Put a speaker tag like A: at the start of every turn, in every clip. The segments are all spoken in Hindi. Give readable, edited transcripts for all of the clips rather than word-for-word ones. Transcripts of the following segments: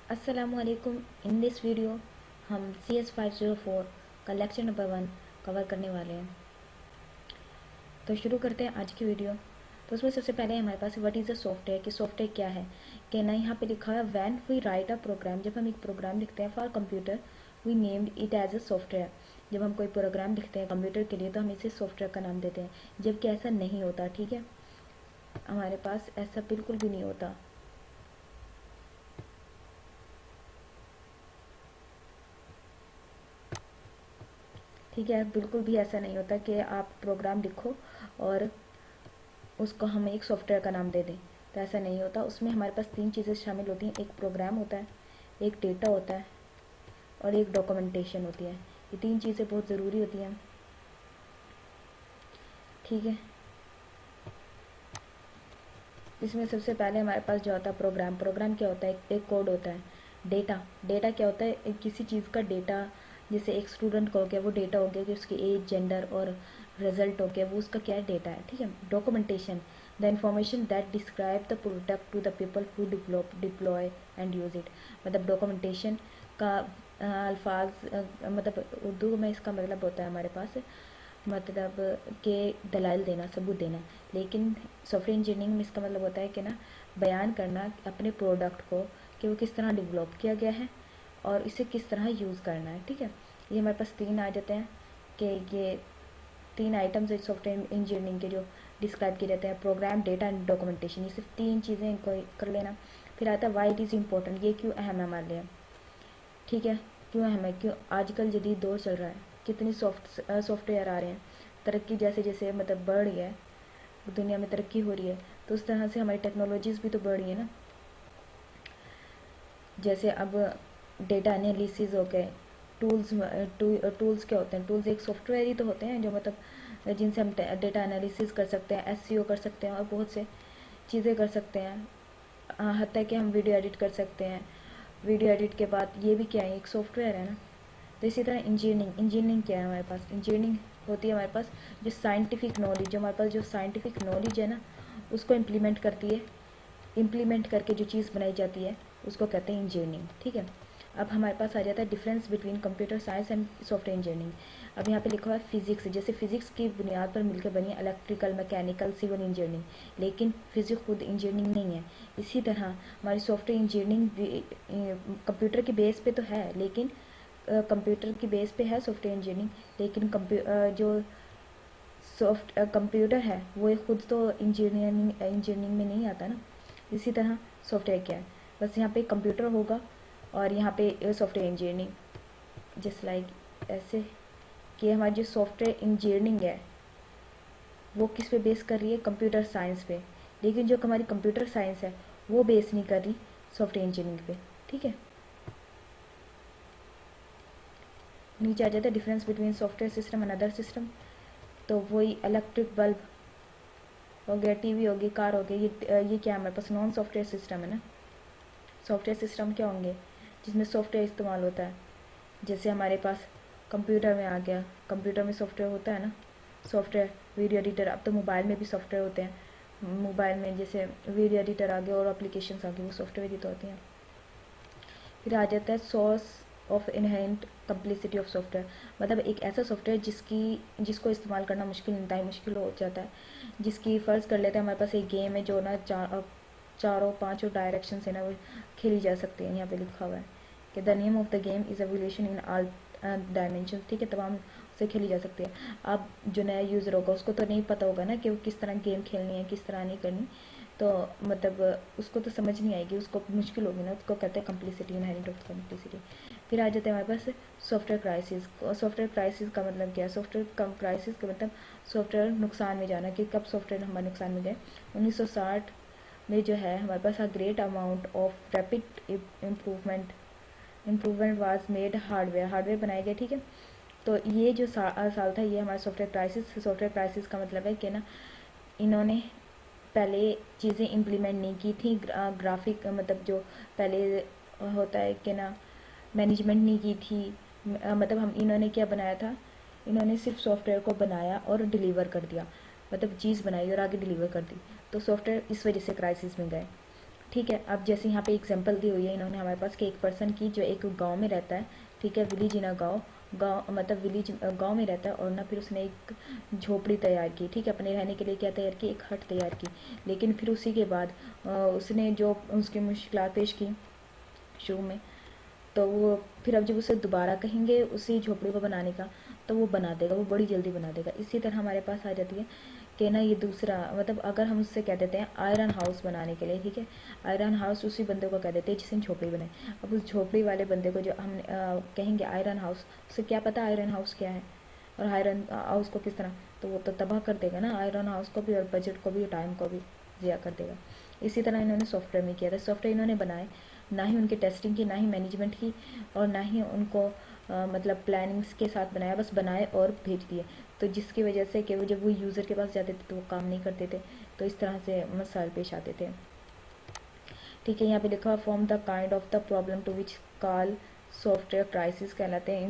A: अस्सलामुअलैकुम। इन दिस वीडियो हम CS504 का लेक्चर नंबर 1 कवर करने वाले हैं। तो शुरू करते हैं आज की वीडियो। तो उसमें सबसे पहले हमारे पास व्हाट इज़ अ सॉफ्टवेयर, कि सॉफ्टवेयर क्या है। कि ना यहाँ पे लिखा है when we write a program, जब हम एक प्रोग्राम लिखते हैं for computer we named it as a software. जब हम कोई प्रोग्राम लिखते हैं कंप्यूटर के लिए तो हम इसे सॉफ्टवेयर का नाम देते हैं, जबकि ऐसा नहीं होता। ठीक है, हमारे पास ऐसा बिल्कुल भी नहीं होता। ठीक है, बिल्कुल भी ऐसा नहीं होता कि आप प्रोग्राम लिखो और उसको हम एक सॉफ्टवेयर का नाम दे दें, तो ऐसा नहीं होता। उसमें हमारे पास तीन चीज़ें शामिल होती हैं, एक प्रोग्राम होता है, एक डेटा होता है और एक डॉक्यूमेंटेशन होती है। ये तीन चीज़ें बहुत ज़रूरी होती हैं। ठीक है, इसमें सबसे पहले हमारे पास जो होता है प्रोग्राम। प्रोग्राम क्या होता है? एक कोड होता है। डेटा, डेटा क्या होता है? किसी चीज़ का डेटा। जैसे एक स्टूडेंट का हो गया, वो डेटा हो गया कि उसकी एज, जेंडर और रिजल्ट हो गया, वो उसका क्या है? डेटा है। ठीक है, documentation, the information that describe the product to the people who deploy and use it. मतलब डॉक्यूमेंटेशन का अल्फाज, मतलब उर्दू में इसका मतलब होता है हमारे पास, मतलब के दलाइल देना, सबूत देना। लेकिन सॉफ्टवेयर इंजीनियरिंग में इसका मतलब होता है कि ना, बयान करना अपने प्रोडक्ट को, कि वो किस तरह डेवलप किया गया है और इसे किस तरह यूज़ करना है। ठीक है, ये हमारे पास तीन आ जाते हैं, कि ये तीन आइटम्स है सॉफ्टवेयर इंजीनियरिंग के जो डिस्क्राइब किए जाते हैं, प्रोग्राम, डेटा एंड डॉक्यूमेंटेशन। ये सिर्फ तीन चीज़ें इनको कर लेना। फिर आता है वाई इट इज़ इम्पोर्टेंट, ये क्यों अहम है हमारे लिए। ठीक है, क्यों अहम है? क्यों आजकल जदीद दौर चल रहा है, कितनी सॉफ्टवेयर आ रहे हैं। तरक्की जैसे जैसे मतलब बढ़ रही है, दुनिया में तरक्की हो रही है, तो उस तरह से हमारी टेक्नोलॉजीज़ भी तो बढ़ रही है ना। जैसे अब डेटा एनालिसिस हो गए, टूल्स। टूल्स क्या होते हैं? टूल्स एक सॉफ्टवेयर ही तो होते हैं जो मतलब जिनसे हम डेटा एनालिसिस कर सकते हैं, SEO कर सकते हैं और बहुत से चीज़ें कर सकते हैं। हत्ता कि हम वीडियो एडिट कर सकते हैं। वीडियो एडिट के बाद ये भी क्या है? एक सॉफ्टवेयर है ना। तो इसी तरह इंजीनियरिंग, इंजीनियरिंग क्या है हमारे पास? इंजीनियरिंग होती है हमारे पास जो साइंटिफिक नॉलेज, जो हमारे पास जो साइंटिफिक नॉलेज है ना, उसको इम्प्लीमेंट करती है। इम्प्लीमेंट करके जो चीज़ बनाई जाती है उसको कहते हैं इंजीनियरिंग। ठीक है, अब हमारे पास आ जाता है difference between computer science and software engineering. अब यहाँ पे लिखा हुआ है फिजिक्स, जैसे फिजिक्स की बुनियाद पर मिलकर बनी इलेक्ट्रिकल, मैकेनिकल, सिविल इंजीनियरिंग, लेकिन फिजिक्स खुद इंजीनियरिंग नहीं है। इसी तरह हमारी सॉफ्टवेयर इंजीनियरिंग भी कंप्यूटर के बेस पे तो है, लेकिन कंप्यूटर की बेस पे है सॉफ्टवेयर इंजीनियरिंग, लेकिन जो कंप्यूटर है वो खुद तो इंजीनियरिंग में नहीं आता ना। इसी तरह सॉफ्टवेयर क्या है? बस यहाँ पे कंप्यूटर होगा और यहाँ पे सॉफ्टवेयर इंजीनियरिंग, जस्ट लाइक ऐसे, कि हमारी जो सॉफ्टवेयर इंजीनियरिंग है वो किस पे बेस कर रही है? कंप्यूटर साइंस पे। लेकिन जो हमारी कंप्यूटर साइंस है वो बेस नहीं कर रही सॉफ्टवेयर इंजीनियरिंग पे। ठीक है, नीचे आ जाता है difference between software system and other system. तो वही इलेक्ट्रिक बल्ब हो गया, टीवी हो गई, कार हो गई, ये क्या है? हमारे पास नॉन सॉफ्टवेयर सिस्टम है ना। सॉफ्टवेयर सिस्टम क्या होंगे? जिसमें सॉफ्टवेयर इस्तेमाल होता है। जैसे हमारे पास कंप्यूटर में आ गया, कंप्यूटर में सॉफ्टवेयर होता है ना। सॉफ्टवेयर, वीडियो एडिटर, अब तो मोबाइल में भी सॉफ्टवेयर होते हैं। मोबाइल में जैसे वीडियो एडिटर आ गया और एप्लीकेशंस आ गई, वो सॉफ्टवेयर ही तो होती हैं। फिर आ जाता है source of inherent कम्प्लिसिटी of software, मतलब एक ऐसा सॉफ्टवेयर जिसको इस्तेमाल करना मुश्किल, इंतहाई मुश्किल हो जाता है। जिसकी फ़र्ज़ कर लेते हैं हमारे पास एक गेम है जो ना चारों पांचों डायरेक्शन से ना वो खेली जा सकती है। यहाँ पे लिखा हुआ है कि the name of the game is evolution in all dimension. ठीक है, तमाम से खेली जा सकती है। अब जो नया यूज़र होगा उसको तो नहीं पता होगा ना कि वो किस तरह गेम खेलनी है, किस तरह नहीं करनी। तो मतलब उसको तो समझ नहीं आएगी, उसको मुश्किल होगी ना। उसको कहते हैं कम्प्लिसिटी, इनहेरेंट ऑफ कम्प्लिसिटी। फिर आ जाते हैं हमारे पास सॉफ्टवेयर क्राइसिस। सॉफ्टवेयर क्राइसिस का मतलब क्या है? सॉफ्टवेयर क्राइसिस का मतलब सॉफ्टवेयर नुकसान में जाना, कि कब सॉफ्टवेयर हमारे नुकसान में गए। 1960 में जो है हमारे पास a great amount of rapid improvement was made hardware बनाए गए। ठीक है, तो ये जो साल था, ये हमारा सॉफ्टवेयर क्राइसिस का मतलब है कि ना, इन्होंने पहले चीज़ें इम्प्लीमेंट नहीं की थी। ग्राफिक मतलब जो पहले होता है कि ना, मैनेजमेंट नहीं की थी। मतलब हम इन्होंने क्या बनाया था? इन्होंने सिर्फ सॉफ्टवेयर को बनाया और डिलीवर कर दिया, मतलब चीज़ बनाई और आगे डिलीवर कर दी। तो सॉफ्टवेयर इस वजह से क्राइसिस में गए। ठीक है। अब जैसे यहाँ पे एग्जांपल दी हुई है इन्होंने हमारे पास कि एक पर्सन की जो एक गांव में रहता है, ठीक है, विलेज इन अ गाँव, गाँव मतलब विलेज गांव में रहता है, और ना फिर उसने एक झोपड़ी तैयार की, ठीक है, अपने रहने के लिए क्या तैयार की, एक हट तैयार की। लेकिन फिर उसी के बाद उसने जो उसकी मुश्किलात पेश की शुरू में, तो वो फिर अब जब उसे दोबारा कहेंगे उसी झोपड़ी को बनाने का, तो वो बना देगा, वो बड़ी जल्दी बना देगा। इसी तरह हमारे पास आ जाती है कि ना ये दूसरा, मतलब अगर हम उससे कह देते हैं आयरन हाउस बनाने के लिए, ठीक है, आयरन हाउस उसी बंदे को कह देते हैं जिसने झोपड़ी बनाई। अब उस झोपड़ी वाले बंदे को जो हम कहेंगे आयरन हाउस, उसे क्या पता आयरन हाउस क्या है और आयरन हाउस को किस तरह, तो वो तो तबाह कर देगा ना आयरन हाउस को भी, और बजट को भी, टाइम को भी ज़िया कर देगा। इसी तरह इन्होंने सॉफ्टवेयर में किया था। सॉफ्टवेयर इन्होंने बनाए, ना ही उनकी टेस्टिंग की, ना ही मैनेजमेंट की, और ना ही उनको मतलब प्लानिंग्स के साथ बनाया, बस बनाए और भेज दिए। तो जिसकी वजह से कि वो जब वो यूज़र के पास जाते थे तो वो काम नहीं करते थे, तो इस तरह से मसाइल पेश आते थे। ठीक है, यहाँ पे लिखा from the kind of the problem to which call software crisis कहलाते हैं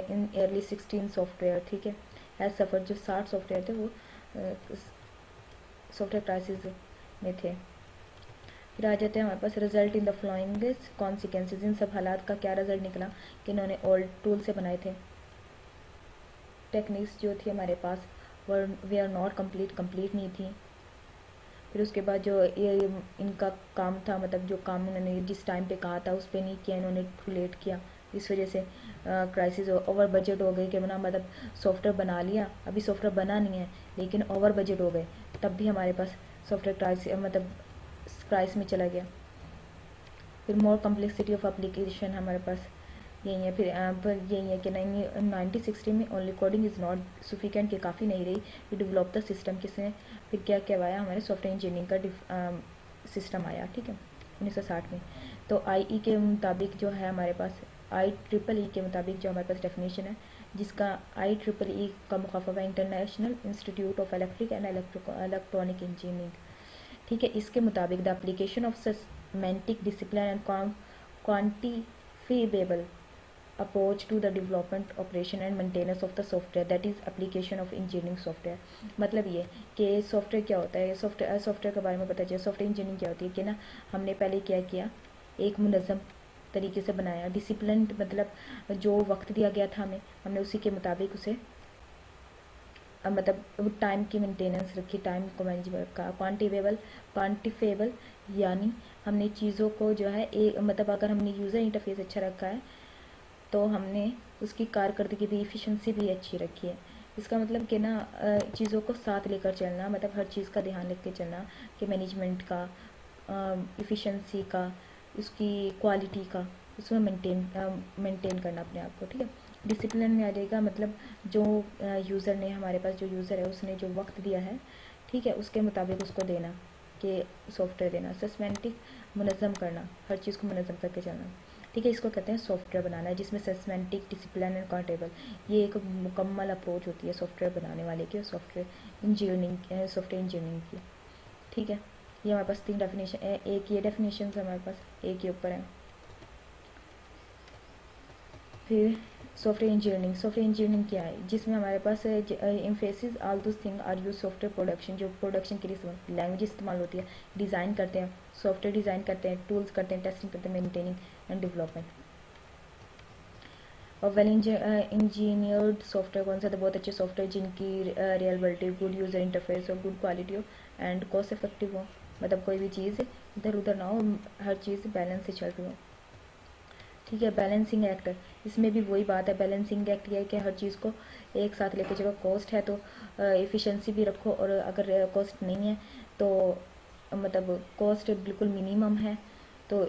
A: इन अर्ली 16 सॉफ्टवेयर, ठीक है, हैज सफर, जो 60 सॉफ्टवेयर थे वो सॉफ्टवेयर क्राइसिस में थे। फिर आ जाते हैं हमारे पास result in the following consequences, इन सब हालात का क्या रिजल्ट निकला कि इन्होंने ओल्ड टूल से बनाए थे, टेक्निक्स जो थी हमारे पास वे आर नॉट कंप्लीट नहीं थी। फिर उसके बाद जो ये इनका काम था, मतलब जो काम उन्होंने जिस टाइम पे कहा था उस पर नहीं किया, इन्होंने टू लेट किया, इस वजह से क्राइसिस ओवर बजट हो गई कि बना, मतलब सॉफ्टवेयर बना लिया, अभी सॉफ्टवेयर बना नहीं है लेकिन ओवर बजट हो गए, तब भी हमारे पास सॉफ्टवेयर क्राइसिस मतलब क्राइस में चला गया। फिर मोर कम्प्लेक्सिटी ऑफ एप्लीकेशन हमारे पास यही है। फिर यही है कि 1960 में ओनली कोडिंग इज़ नॉट सुफिकेंट, के काफ़ी नहीं रही, टू डेवलप द सिस्टम, किसने फिर क्या कहवाया, हमारे सॉफ्टवेयर इंजीनियरिंग का सिस्टम आया, ठीक है, 1960 में। तो आई के मुताबिक जो है हमारे पास, IEEE के मुताबिक जो हमारे पास डेफिनेशन है, जिसका IEEE का मुखाफा है international institute of electric and electronic engineering, ठीक है, इसके मुताबिक the application of systematic discipline and quantifiable approach to the development operation and maintenance of the software, that is application of engineering software. मतलब ये कि सॉफ्टवेयर क्या होता है, सॉफ्टवेयर के बारे में पता चले, सॉफ्टवेयर इंजीनियरिंग क्या होती है कि ना, हमने पहले क्या किया, एक मुनज़्ज़म तरीके से बनाया, डिसिप्लिन मतलब जो वक्त दिया गया था हमें, हमने उसी के मुताबिक उसे मतलब टाइम की मेंटेनेंस रखी, टाइम को मैनेज रखा, क्वांटिफेबल यानी हमने चीज़ों को जो है एक मतलब अगर हमने यूज़र इंटरफेस अच्छा रखा है तो हमने उसकी कारकर्दगी भी, इफ़िशेंसी भी अच्छी रखी है। इसका मतलब कि ना चीज़ों को साथ लेकर चलना, मतलब हर चीज़ का ध्यान रख के चलना कि मैनेजमेंट का, इफ़िशेंसी का, उसकी क्वालिटी का, उसमें मेंटेन करना अपने आप को, ठीक है। डिसिप्लिन में आ जाएगा, मतलब जो यूज़र ने, हमारे पास जो यूज़र है उसने जो वक्त दिया है, ठीक है, उसके मुताबिक उसको देना, कि सॉफ्टवेयर देना। सिस्टमैटिक मुनज़्ज़म करना, हर चीज़ को मुनज़्ज़म करके चलना, ठीक है, इसको कहते हैं सॉफ्टवेयर बनाना, जिसमें सिस्टमैटिक डिसिप्लिन एंड काउंटेबल, ये एक मुकम्मल अप्रोच होती है सॉफ्टवेयर बनाने वाले की, सॉफ्टवेयर इंजीनियरिंग की, ठीक है। ये हमारे पास 3 डेफिनेशन है, एक ये डेफिनेशन हमारे पास एक के ऊपर है। फिर सॉफ्टवेयर इंजीनियरिंग क्या है, जिसमें हमारे पास emphasis all those thing are use software production, जो प्रोडक्शन के लिए लैंग्वेज इस्तेमाल होती है, डिज़ाइन करते हैं, सॉफ्टवेयर डिज़ाइन करते हैं, टूल्स करते हैं, टेस्टिंग करते हैं, मेंटेनिंग एंड डेवलपमेंट। और वेल इंजीनियर्ड सॉफ्टवेयर कौन सा, तो बहुत अच्छे सॉफ्टवेयर जिनकी रियलाबिलिटी, गुड यूज़र इंटरफेस और गुड क्वालिटी हो एंड कॉस्ट इफेक्टिव हो, मतलब कोई भी चीज़ इधर उधर ना हो, हर चीज़ बैलेंस से चल रही हो, ठीक है। बैलेंसिंग एक्ट, इसमें भी वही बात है, बैलेंसिंग एक्ट ये है कि हर चीज़ को एक साथ लेके चलो, कॉस्ट है तो एफिशिएंसी भी रखो, और अगर कॉस्ट नहीं है तो मतलब कॉस्ट बिल्कुल मिनिमम है, तो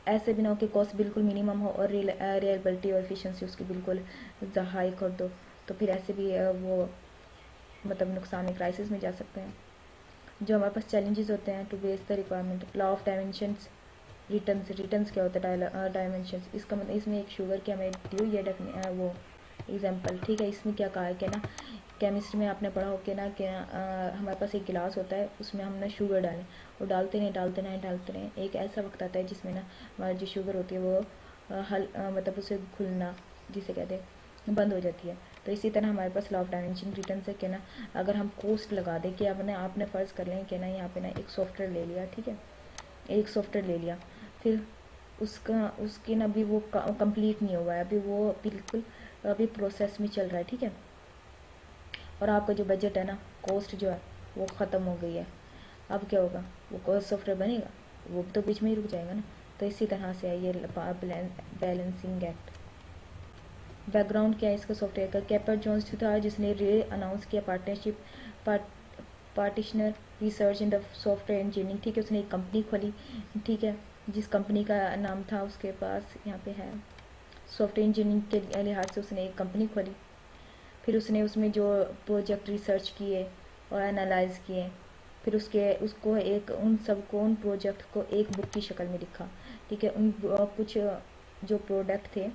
A: ऐसे भी ना हो कि कॉस्ट बिल्कुल मिनिमम हो और रियलाबिलिटी और एफिशिएंसी उसकी बिल्कुल हाई कर दो, तो फिर ऐसे भी वो मतलब नुकसान में, क्राइसिस में जा सकते हैं। जो हमारे पास चैलेंजेस होते हैं to base the requirement, law of dimensions, returns क्या होता है, डायमेंशंस, इसका मतलब इसमें एक शुगर की हमें दी हुई है वो एग्जांपल, ठीक है। इसमें क्या कहा है कि ना, केमिस्ट्री में आपने पढ़ा हो कि ना कि हमारे पास एक गिलास होता है, उसमें हमने शुगर डालें, और डालते रहें, एक ऐसा वक्त आता है जिसमें ना हमारी जो शुगर होती है वो मतलब उसे घुलना जिसे कहते हैं बंद हो जाती है, तो इसी तरह हमारे पास लॉ ऑफ डायमेंशन रिटर्न है कि ना, अगर हम कॉस्ट लगा दें कि अपने आपने फ़र्ज़ कर लें कि ना यहाँ पे ना एक सॉफ्टवेयर ले लिया, ठीक है, एक सॉफ्टवेयर ले लिया, फिर उसकी ना अभी वो कंप्लीट नहीं हुआ है, अभी वो बिल्कुल अभी प्रोसेस में चल रहा है, ठीक है, और आपका जो बजट है ना, कॉस्ट जो है वो ख़त्म हो गई है, अब क्या होगा, वो कॉस्ट सॉफ्टवेयर बनेगा, वो तो बीच में ही रुक जाएगा ना। तो इसी तरह से है ये बैलेंसिंग एक्ट। बैकग्राउंड क्या है इसका सॉफ्टवेयर का, कैपर जोन्स था जिसने रे अनाउंस किया partnership practitioner research in the software engineering, ठीक है, उसने एक कंपनी खोली, ठीक है, जिस कंपनी का नाम था उसके पास यहाँ पे है, सॉफ्टवेयर इंजीनियरिंग के लिहाज से उसने एक कंपनी खोली, फिर उसने उसमें जो प्रोजेक्ट रिसर्च किए और एनालाइज किए, फिर उसको एक उन सबको उन प्रोजेक्ट को एक बुक की शक्ल में लिखा, ठीक है, उन कुछ जो प्रोडक्ट थे,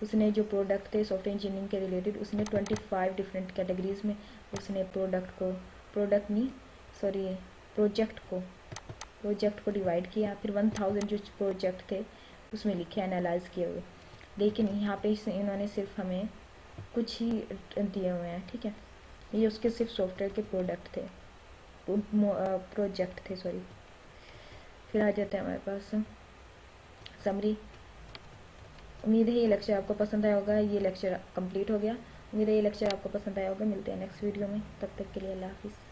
A: उसने जो प्रोडक्ट थे सॉफ्टवेयर इंजीनियरिंग के रिलेटेड, उसने 25 डिफरेंट कैटेगरीज में उसने प्रोडक्ट नहीं सॉरी प्रोजेक्ट को डिवाइड किया, फिर 1000 जो प्रोजेक्ट थे उसमें लिखे एनालाइज किए हुए, लेकिन यहाँ पे इन्होंने सिर्फ हमें कुछ ही दिए हुए हैं, ठीक है, ये उसके सिर्फ सॉफ्टवेयर के प्रोजेक्ट थे सॉरी। फिर आ जाते हैं हमारे पास समरी। उम्मीद है ये लेक्चर आपको पसंद आया होगा, ये लेक्चर कंप्लीट हो गया, उम्मीद है ये लेक्चर आपको पसंद आया होगा, मिलते हैं नेक्स्ट वीडियो में, तब तक के लिए अल्लाह हाफिज़।